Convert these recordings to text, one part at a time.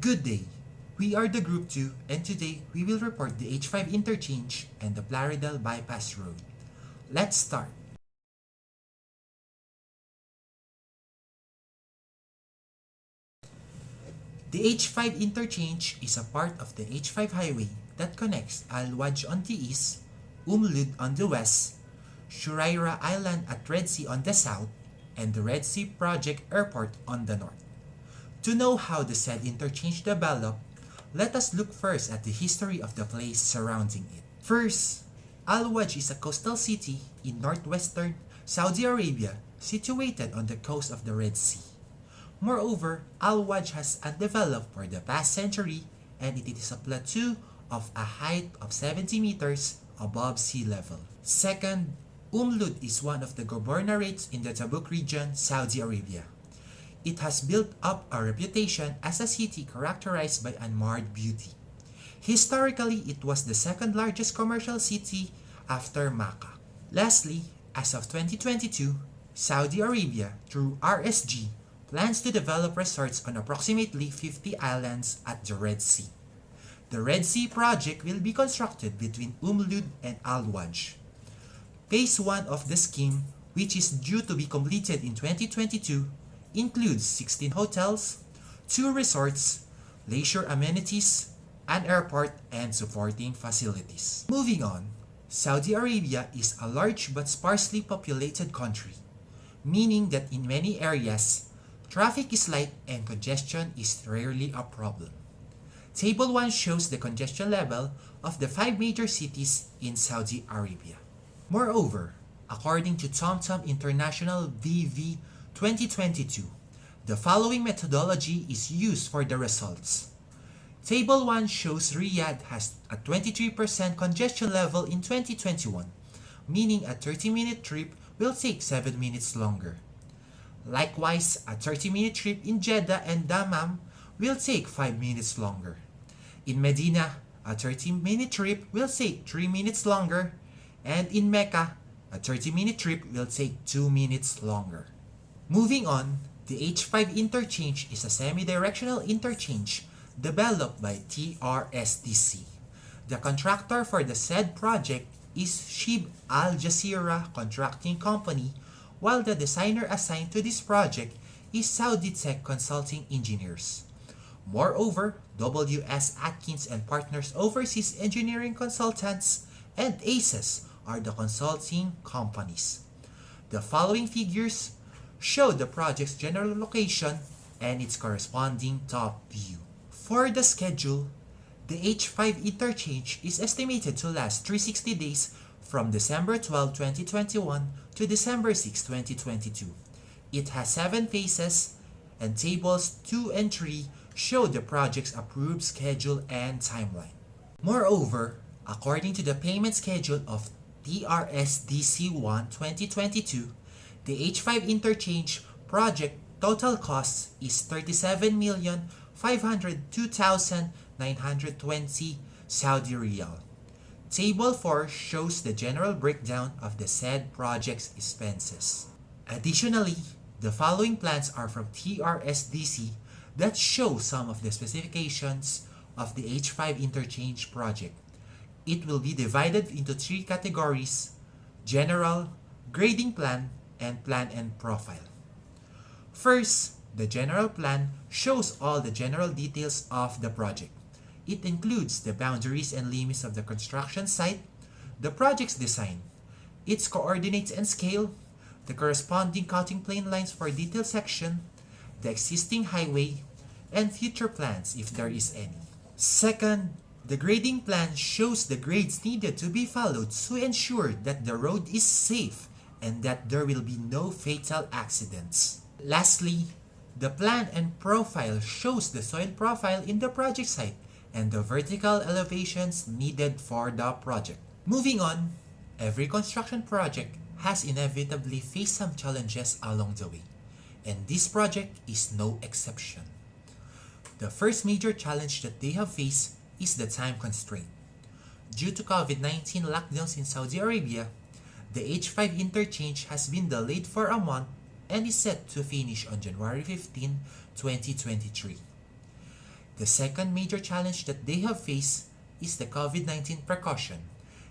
Good day. We are the Group 2 and today we will report the H5 interchange and the Plaridel bypass road. Let's start. The H5 interchange is a part of the H5 highway that connects Al-Waj on the east, Umlud on the west, Shuraira Island at Red Sea on the south, and the Red Sea Project Airport on the north. To know how the said interchange developed, let us look first at the history of the place surrounding it. First, Al-Waj is a coastal city in northwestern Saudi Arabia situated on the coast of the Red Sea. Moreover, Al-Waj has undeveloped for the past century and it is a plateau of a height of 70 meters above sea level. Second, Umlud is one of the governorates in the Tabuk region, Saudi Arabia. It has built up a reputation as a city characterized by unmarred beauty. Historically, it was the second largest commercial city after Makkah. Lastly, as of 2022, Saudi Arabia, through RSG, plans to develop resorts on approximately 50 islands at the Red Sea. The Red Sea project will be constructed between Umlud and Al-Waj. Phase 1 of the scheme, which is due to be completed in 2022, includes 16 hotels, 2 resorts, leisure amenities, an airport, and supporting facilities. Moving on, Saudi Arabia is a large but sparsely populated country, meaning that in many areas, traffic is light and congestion is rarely a problem. Table 1 shows the congestion level of the 5 major cities in Saudi Arabia. Moreover, according to TomTom International VV 2022, the following methodology is used for the results. Table 1 shows Riyadh has a 23% congestion level in 2021, meaning a 30-minute trip will take 7 minutes longer. Likewise, a 30-minute trip in Jeddah and Dammam will take 5 minutes longer. In Medina, a 30-minute trip will take 3 minutes longer, and in Mecca, a 30-minute trip will take 2 minutes longer. Moving on, the H5 interchange is a semi-directional interchange developed by TRSDC. The contractor for the said project is Shib Al Jazeera Contracting Company, while the designer assigned to this project is Saudi Tech Consulting Engineers. Moreover, W.S. Atkins and Partners Overseas Engineering Consultants and ACES are the consulting companies. The following figures show the project's general location and its corresponding top view. For the schedule, the H5 interchange is estimated to last 360 days from December 12, 2021 to December 6, 2022. It has 7 phases, and tables 2 and 3 show the project's approved schedule and timeline. Moreover, according to the payment schedule of TRSDC1 2022, the H5 interchange project total cost is 37,502,920 Saudi Riyal. Table 4 shows the general breakdown of the said project's expenses. Additionally, the following plans are from TRSDC that show some of the specifications of the H5 interchange project. It will be divided into 3 categories: general, grading plan, and plan and profile. First, the general plan shows all the general details of the project. It includes the boundaries and limits of the construction site, the project's design, its coordinates and scale, the corresponding cutting plane lines for detailed section, the existing highway, and future plans if there is any. Second, the grading plan shows the grades needed to be followed to ensure that the road is safe and that there will be no fatal accidents. Lastly, the plan and profile shows the soil profile in the project site and the vertical elevations needed for the project. Moving on, every construction project has inevitably faced some challenges along the way, and this project is no exception. The first major challenge that they have faced is the time constraint. Due to COVID-19 lockdowns in Saudi Arabia, the H5 interchange has been delayed for a month and is set to finish on January 15, 2023. The second major challenge that they have faced is the COVID-19 precaution,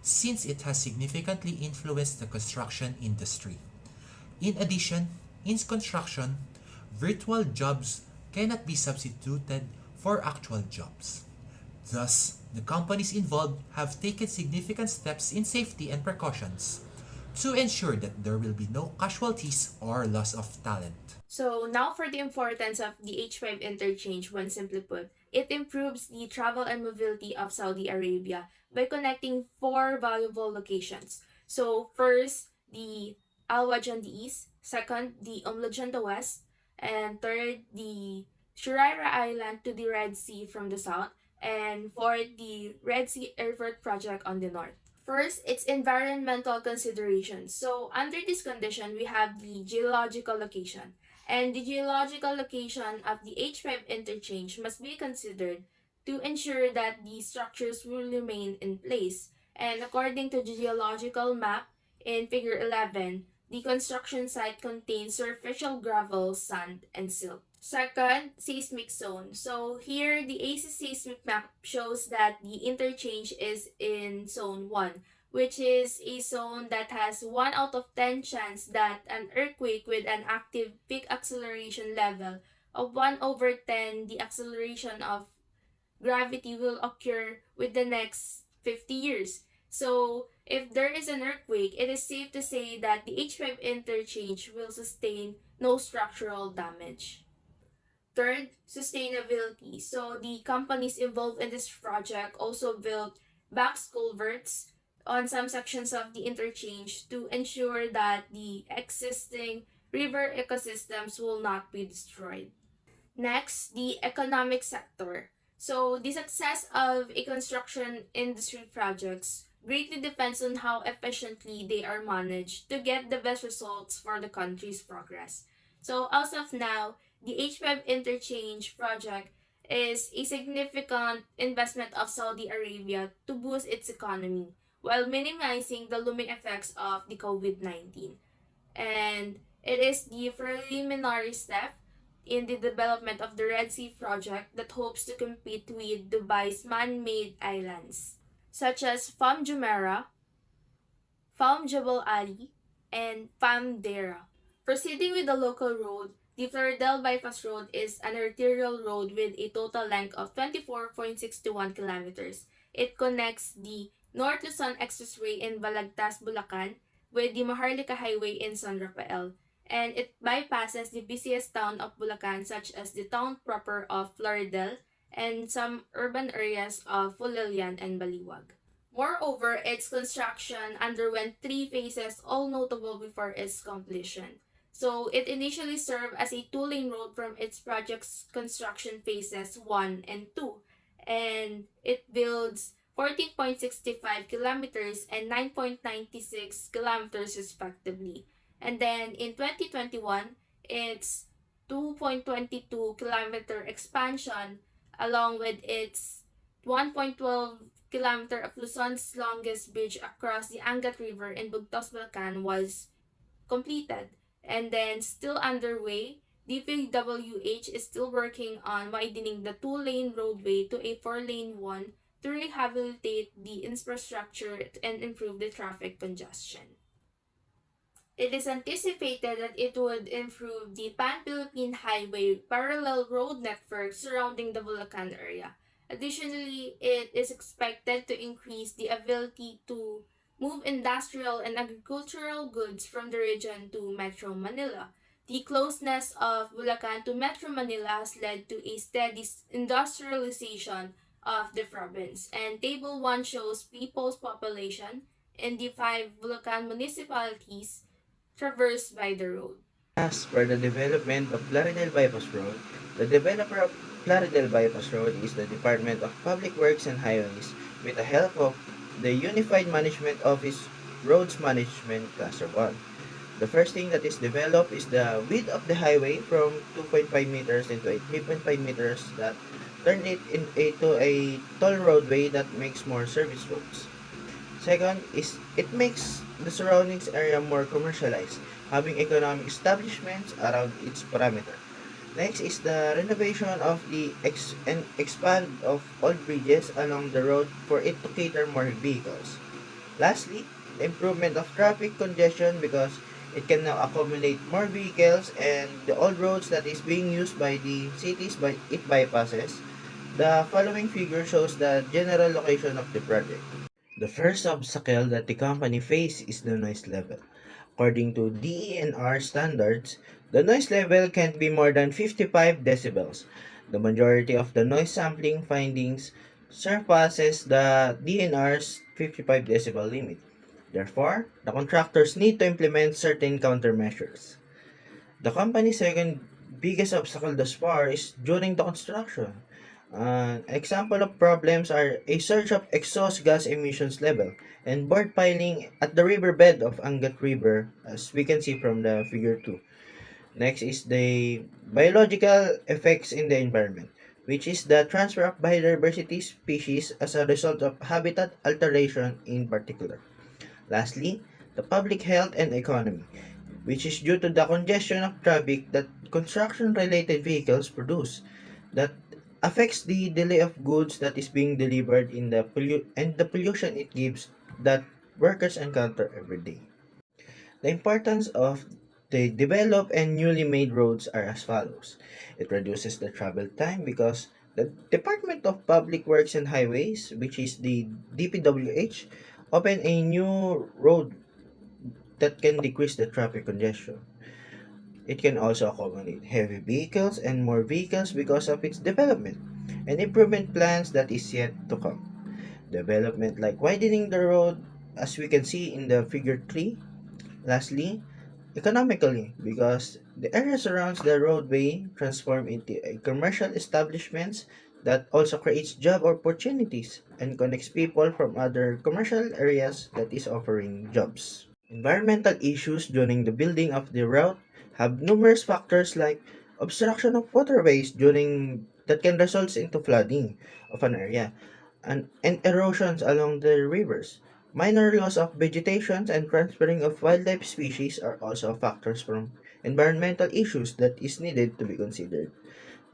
since it has significantly influenced the construction industry. In addition, in construction, virtual jobs cannot be substituted for actual jobs. Thus, the companies involved have taken significant steps in safety and precautions to ensure that there will be no casualties or loss of talent. So now for the importance of the H5 interchange when simply put, it improves the travel and mobility of Saudi Arabia by connecting four valuable locations. So first, the Al Waj on the east, second, the Umlaj on the west, and third, the Shuraira Island to the Red Sea from the south, and fourth, the Red Sea Airport project on the north. First, it's environmental considerations. So under this condition, we have the geological location. And the geological location of the H5 interchange must be considered to ensure that the structures will remain in place. And according to the geological map in figure 11, the construction site contains superficial gravel, sand, and silt. Second, seismic zone. So here, the AC seismic map shows that the interchange is in zone 1, which is a zone that has 1 out of 10 chance that an earthquake with an active peak acceleration level of 1 over 10 the acceleration of gravity will occur with the next 50 years. So, if there is an earthquake, it is safe to say that the H5 interchange will sustain no structural damage. Third, sustainability. So the companies involved in this project also built box culverts on some sections of the interchange to ensure that the existing river ecosystems will not be destroyed. Next, the economic sector. So the success of a construction industry projects greatly depends on how efficiently they are managed to get the best results for the country's progress. So as of now, the H5 interchange project is a significant investment of Saudi Arabia to boost its economy while minimizing the looming effects of the COVID-19. And it is the preliminary step in the development of the Red Sea project that hopes to compete with Dubai's man-made islands, such as Fam Jumeirah, Fam Jebel Ali, and Fam Dera. Proceeding with the local road, the Plaridel Bypass Road is an arterial road with a total length of 24.621 kilometers. It connects the North Luzon Expressway in Balagtas, Bulacan with the Maharlika Highway in San Rafael, and it bypasses the busiest town of Bulacan such as the town proper of Plaridel and some urban areas of PULILIAN and Baliwag. Moreover, its construction underwent three phases, all notable before its completion. So it initially served as a two-lane road from its project's construction phases 1 and 2, and it builds 14.65 kilometers and 9.96 kilometers respectively. And then in 2021, its 2.22 kilometer expansion along with its 1.12 kilometer of Luzon's longest bridge across the Angat River in Bugtos, Bulacan was completed. And then still underway, DPWH is still working on widening the two-lane roadway to a four-lane one to rehabilitate the infrastructure and improve the traffic congestion. It is anticipated that it would improve the Pan-Philippine Highway parallel road network surrounding the Bulacan area. Additionally, it is expected to increase the ability to move industrial and agricultural goods from the region to Metro Manila. The closeness of Bulacan to Metro Manila has led to a steady industrialization of the province. And Table 1 shows people's population in the 5 Bulacan municipalities traversed by the road. As for the development of Plaridel Bypass Road, the developer of Plaridel Bypass Road is the Department of Public Works and Highways with the help of the Unified Management Office Roads Management Cluster 1. The first thing that is developed is the width of the highway from 2.5 meters into a 3.5 meters that turn it into a toll roadway that makes more service roads. Second is it makes the surroundings area more commercialized, having economic establishments around its parameter. Next is the renovation of the and expand of old bridges along the road for it to cater more vehicles. Lastly, the improvement of traffic congestion because it can now accommodate more vehicles and the old roads that is being used by the cities by it bypasses. The following figure shows the general location of the project. The first obstacle that the company faces is the noise level. According to DENR standards, the noise level can't be more than 55 decibels. The majority of the noise sampling findings surpasses the DNR's 55 decibel limit. Therefore, the contractors need to implement certain countermeasures. The company's second biggest obstacle thus far is during the construction. An example of problems are a surge of exhaust gas emissions level and board piling at the riverbed of Angat River, as we can see from the figure 2. Next is the biological effects in the environment, which is the transfer of biodiversity species as a result of habitat alteration in particular. Lastly, the public health and economy, which is due to the congestion of traffic that construction-related vehicles produce that affects the delay of goods that is being delivered in and the pollution it gives that workers encounter every day. The importance of the developed and newly made roads are as follows. It reduces the travel time because the Department of Public Works and Highways, which is the DPWH, open a new road that can decrease the traffic congestion. It can also accommodate heavy vehicles and more vehicles because of its development and improvement plans that is yet to come. Development like widening the road as we can see in the figure 3. Lastly, economically because the area surrounds the roadway transform into a commercial establishments that also creates job opportunities and connects people from other commercial areas that is offering jobs. Environmental issues during the building of the route have numerous factors like obstruction of waterways during that can result into flooding of an area and erosions along the rivers. Minor loss of vegetation and transferring of wildlife species are also factors from environmental issues that is needed to be considered.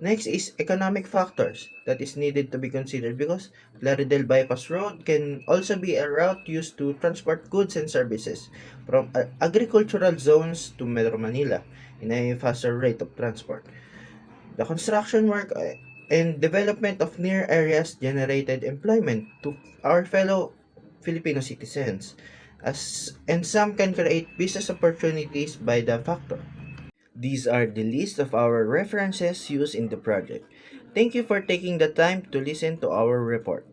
Next is economic factors that is needed to be considered because Plaridel Bypass Road can also be a route used to transport goods and services from agricultural zones to Metro Manila in a faster rate of transport. The construction work and development of near areas generated employment to our fellow Filipino citizens and some can create business opportunities by the factor. These are the list of our references used in the project. Thank you for taking the time to listen to our report.